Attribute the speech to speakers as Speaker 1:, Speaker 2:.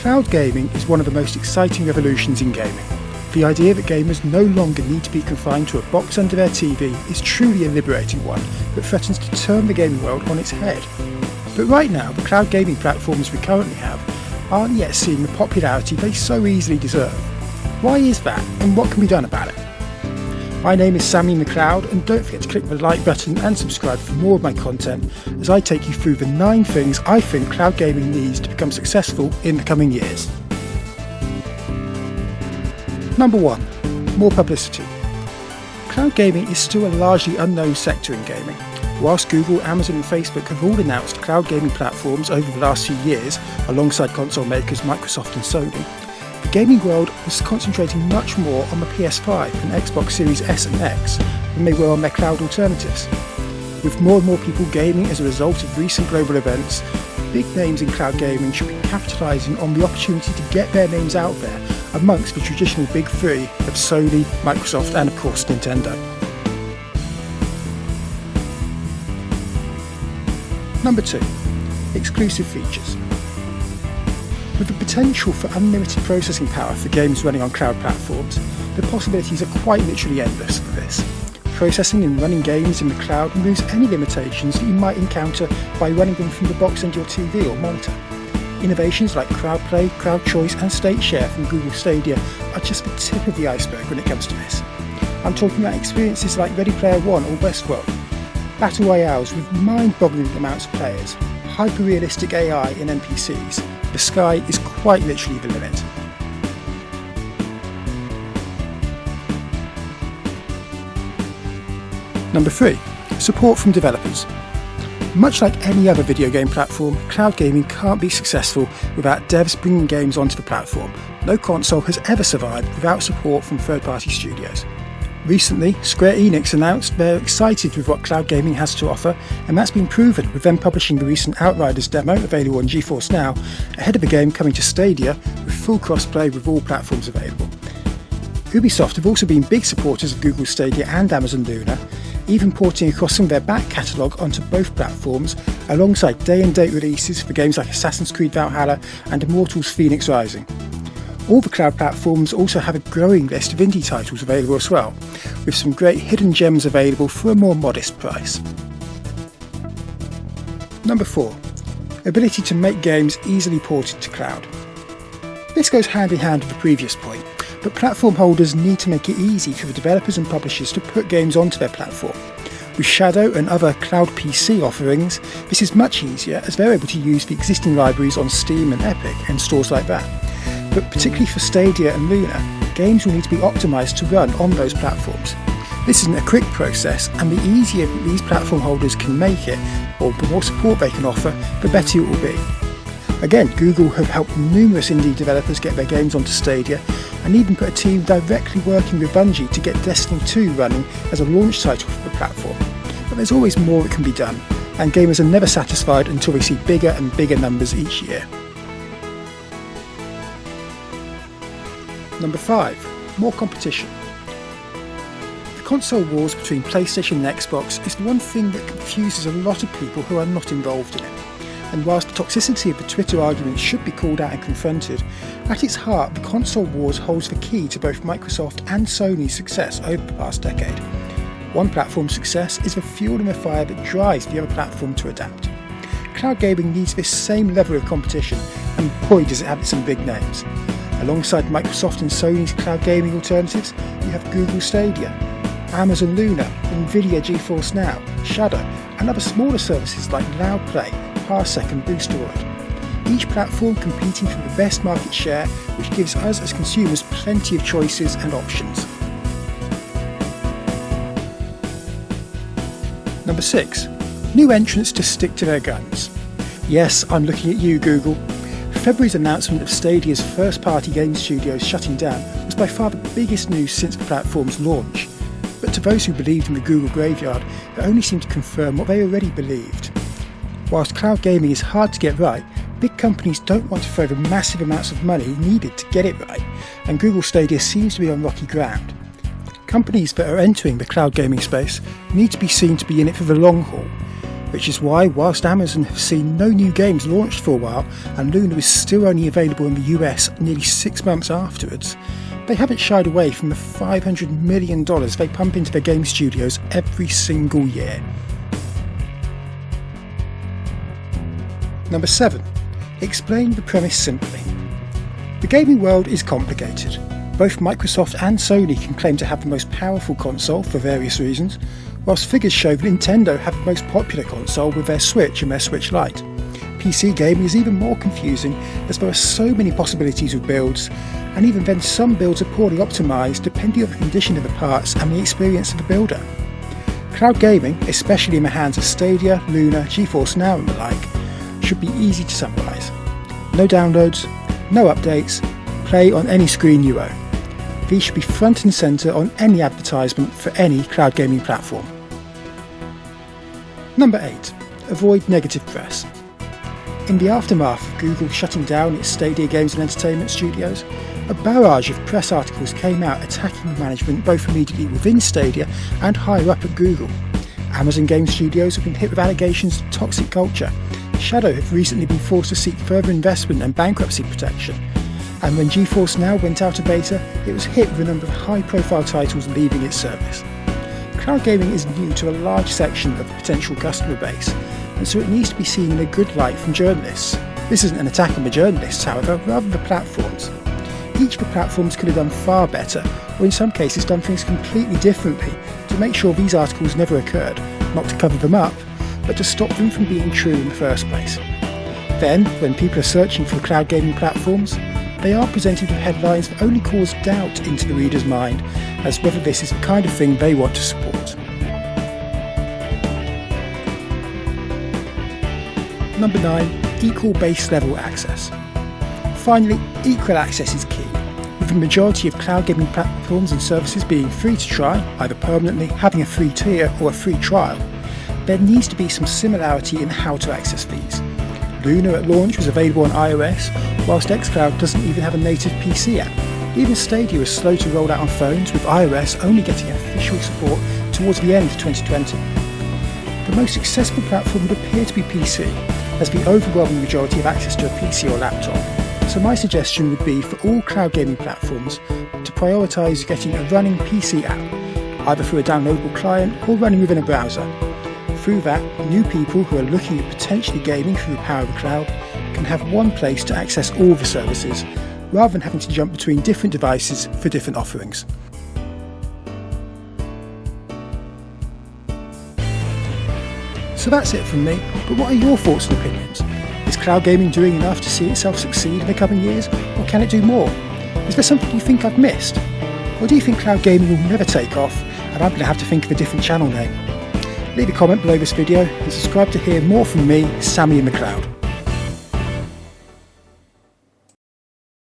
Speaker 1: Cloud gaming is one of the most exciting revolutions in gaming. The idea that gamers no longer need to be confined to a box under their TV is truly a liberating one that threatens to turn the gaming world on its head. But right now, the cloud gaming platforms we currently have aren't yet seeing the popularity they so easily deserve. Why is that, and what can be done about it? My name is Sammy in the Cloud, and don't forget to click the like button and subscribe for more of my content as I take you through the 9 things I think cloud gaming needs to become successful in the coming years. Number 1. More publicity. Cloud gaming is still a largely unknown sector in gaming. Whilst Google, Amazon and Facebook have all announced cloud gaming platforms over the last few years, alongside console makers Microsoft and Sony, the gaming world was concentrating much more on the PS5 and Xbox Series S and X than they were on their cloud alternatives. With more and more people gaming as a result of recent global events, big names in cloud gaming should be capitalising on the opportunity to get their names out there amongst the traditional big three of Sony, Microsoft and of course Nintendo. Number 2. Exclusive features. With the potential for unlimited processing power for games running on cloud platforms, the possibilities are quite literally endless for this. Processing and running games in the cloud removes any limitations that you might encounter by running them from the box under your TV or monitor. Innovations like crowd play, crowd choice and state share from Google Stadia are just the tip of the iceberg when it comes to this. I'm talking about experiences like Ready Player One or Westworld, battle royales with mind-boggling amounts of players, hyper-realistic AI in NPCs. The sky is quite literally the limit. Number 3. Support from developers. Much like any other video game platform, cloud gaming can't be successful without devs bringing games onto the platform. No console has ever survived without support from third-party studios. Recently, Square Enix announced they're excited with what cloud gaming has to offer, and that's been proven with them publishing the recent Outriders demo available on GeForce NOW, ahead of the game coming to Stadia with full cross-play with all platforms available. Ubisoft have also been big supporters of Google Stadia and Amazon Luna, even porting across some of their back catalogue onto both platforms, alongside day-and-date releases for games like Assassin's Creed Valhalla and Immortals Phoenix Rising. All the cloud platforms also have a growing list of indie titles available as well, with some great hidden gems available for a more modest price. Number 4. Ability to make games easily ported to cloud. This goes hand in hand with the previous point, but platform holders need to make it easy for the developers and publishers to put games onto their platform. With Shadow and other cloud PC offerings, this is much easier as they're able to use the existing libraries on Steam and Epic and stores like that. But particularly for Stadia and Luna, games will need to be optimised to run on those platforms. This isn't a quick process, and the easier that these platform holders can make it, or the more support they can offer, the better it will be. Again, Google have helped numerous indie developers get their games onto Stadia, and even put a team directly working with Bungie to get Destiny 2 running as a launch title for the platform. But there's always more that can be done, and gamers are never satisfied until they see bigger and bigger numbers each year. Number 5. More competition. The console wars between PlayStation and Xbox is the one thing that confuses a lot of people who are not involved in it. And whilst the toxicity of the Twitter argument should be called out and confronted, at its heart the console wars holds the key to both Microsoft and Sony's success over the past decade. One platform's success is the fuel in the fire that drives the other platform to adapt. Cloud gaming needs this same level of competition, and boy does it have some big names. Alongside Microsoft and Sony's cloud gaming alternatives, you have Google Stadia, Amazon Luna, Nvidia GeForce NOW, Shadow, and other smaller services like Loud Play, Parsec and Boosteroid. Each platform competing for the best market share, which gives us as consumers plenty of choices and options. Number 6. New entrants to stick to their guns. Yes, I'm looking at you, Google. February's announcement of Stadia's first-party game studios shutting down was by far the biggest news since the platform's launch. But to those who believed in the Google graveyard, it only seemed to confirm what they already believed. Whilst cloud gaming is hard to get right, big companies don't want to throw the massive amounts of money needed to get it right, and Google Stadia seems to be on rocky ground. Companies that are entering the cloud gaming space need to be seen to be in it for the long haul. which is why, whilst Amazon have seen no new games launched for a while and Luna is still only available in the US nearly 6 months afterwards, they haven't shied away from the $500 million they pump into their game studios every single year. Number 7. Explain the premise simply. The gaming world is complicated. Both Microsoft and Sony can claim to have the most powerful console for various reasons, whilst figures show that Nintendo have the most popular console with their Switch and their Switch Lite. PC gaming is even more confusing as there are so many possibilities with builds, and even then some builds are poorly optimised depending on the condition of the parts and the experience of the builder. Cloud gaming, especially in the hands of Stadia, Luna, GeForce NOW and the like, should be easy to summarise. No downloads, no updates, play on any screen you own. These should be front and centre on any advertisement for any cloud gaming platform. Number 8. Avoid negative press. In the aftermath of Google shutting down its Stadia games and entertainment studios, a barrage of press articles came out attacking the management both immediately within Stadia and higher up at Google. Amazon Game Studios have been hit with allegations of toxic culture. Shadow have recently been forced to seek further investment and bankruptcy protection. And when GeForce NOW went out of beta, it was hit with a number of high-profile titles leaving its service. Cloud gaming is new to a large section of the potential customer base, and so it needs to be seen in a good light from journalists. This isn't an attack on the journalists, however, rather the platforms. Each of the platforms could have done far better, or in some cases done things completely differently to make sure these articles never occurred, not to cover them up, but to stop them from being true in the first place. Then, when people are searching for cloud gaming platforms, they are presented with headlines that only cause doubt into the reader's mind as whether this is the kind of thing they want to support. Number 9. Equal base level access. Finally, equal access is key. With the majority of cloud gaming platforms and services being free to try, either permanently, having a free tier or a free trial, there needs to be some similarity in how to access these. Luna at launch was available on iOS, whilst xCloud doesn't even have a native PC app. Even Stadia was slow to roll out on phones, with iOS only getting official support towards the end of 2020. The most accessible platform would appear to be PC, as the overwhelming majority have access to a PC or laptop. So my suggestion would be for all cloud gaming platforms to prioritise getting a running PC app, either through a downloadable client or running within a browser. Through that, new people who are looking at potentially gaming through the power of the cloud can have one place to access all the services, rather than having to jump between different devices for different offerings. So that's it from me, but what are your thoughts and opinions? Is cloud gaming doing enough to see itself succeed in the coming years, or can it do more? Is there something you think I've missed? Or do you think cloud gaming will never take off, and I'm going to have to think of a different channel name? Leave a comment below this video and subscribe to hear more from me, Sammy in the Cloud.